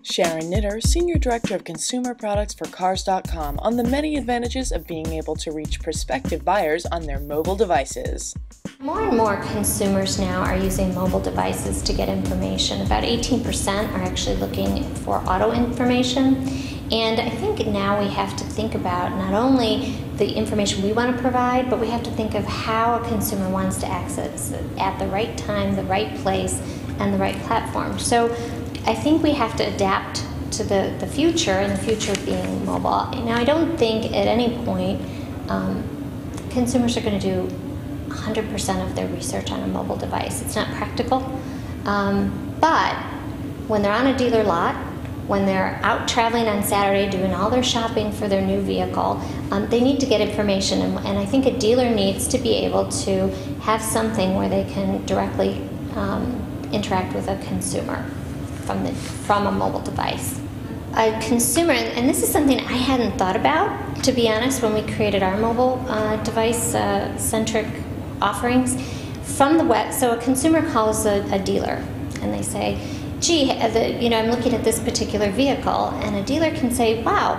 Sharon Knitter, Senior Director of Consumer Products for Cars.com, on the many advantages of being able to reach prospective buyers on their mobile devices. More and more consumers now are using mobile devices to get information. About 18% are actually looking for auto information. And I think now we have to think about not only the information we want to provide, but we have to think of how a consumer wants to access it at the right time, the right place, and the right platform. So I think we have to adapt to the future, and the future being mobile. Now, I don't think at any point consumers are going to do 100% of their research on a mobile device. It's not practical. But when they're on a dealer lot, when they're out traveling on Saturday doing all their shopping for their new vehicle, they need to get information. And I think a dealer needs to be able to have something where they can directly interact with a consumer from a mobile device. A consumer, and this is something I hadn't thought about, to be honest, when we created our mobile device-centric offerings from the web. So a consumer calls a dealer and they say, gee, I'm looking at this particular vehicle, and a dealer can say, wow,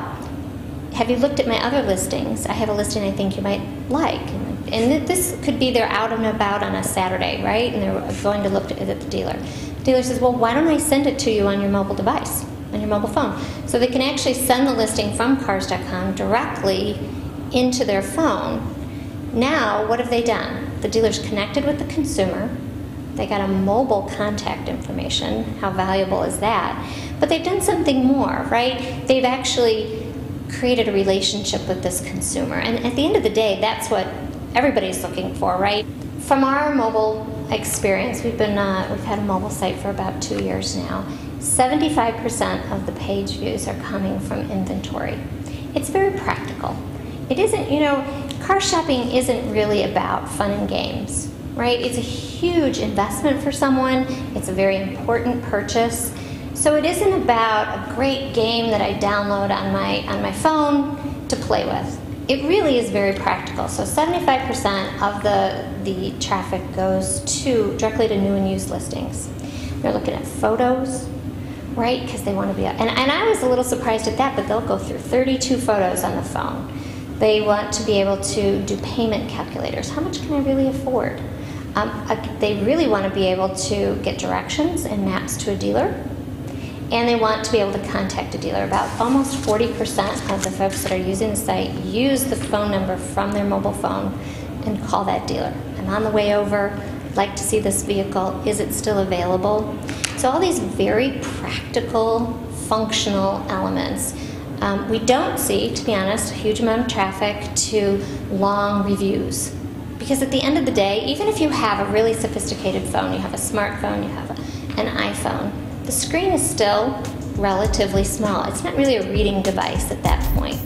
have you looked at my other listings? I have a listing I think you might like. And this could be they're out and about on a Saturday, right? And they're going to look at the dealer. The dealer says, well, why don't I send it to you on your mobile device, on your mobile phone? So they can actually send the listing from Cars.com directly into their phone. Now, what have they done? The dealer's connected with the consumer. They got a mobile contact information. How valuable is that? But they've done something more, right? They've actually created a relationship with this consumer. And at the end of the day, that's what everybody's looking for, right? From our mobile experience, we've had a mobile site for about 2 years now. 75% of the page views are coming from inventory. It's very practical. It isn't, car shopping isn't really about fun and games, right? It's a huge investment for someone. It's a very important purchase. So it isn't about a great game that I download on my phone to play with. It really is very practical. So 75% of the traffic goes directly to new and used listings. They're looking at photos, right? Because they want to be, and I was a little surprised at that, but they'll go through 32 photos on the phone. They want to be able to do payment calculators. How much can I really afford? They really want to be able to get directions and maps to a dealer. And they want to be able to contact a dealer. About almost 40% of the folks that are using the site use the phone number from their mobile phone and call that dealer. I'm on the way over, like to see this vehicle, is it still available? So all these very practical, functional elements. We don't see, to be honest, a huge amount of traffic to long reviews. Because at the end of the day, even if you have a really sophisticated phone, you have a smartphone, you have an iPhone, the screen is still relatively small. It's not really a reading device at that point.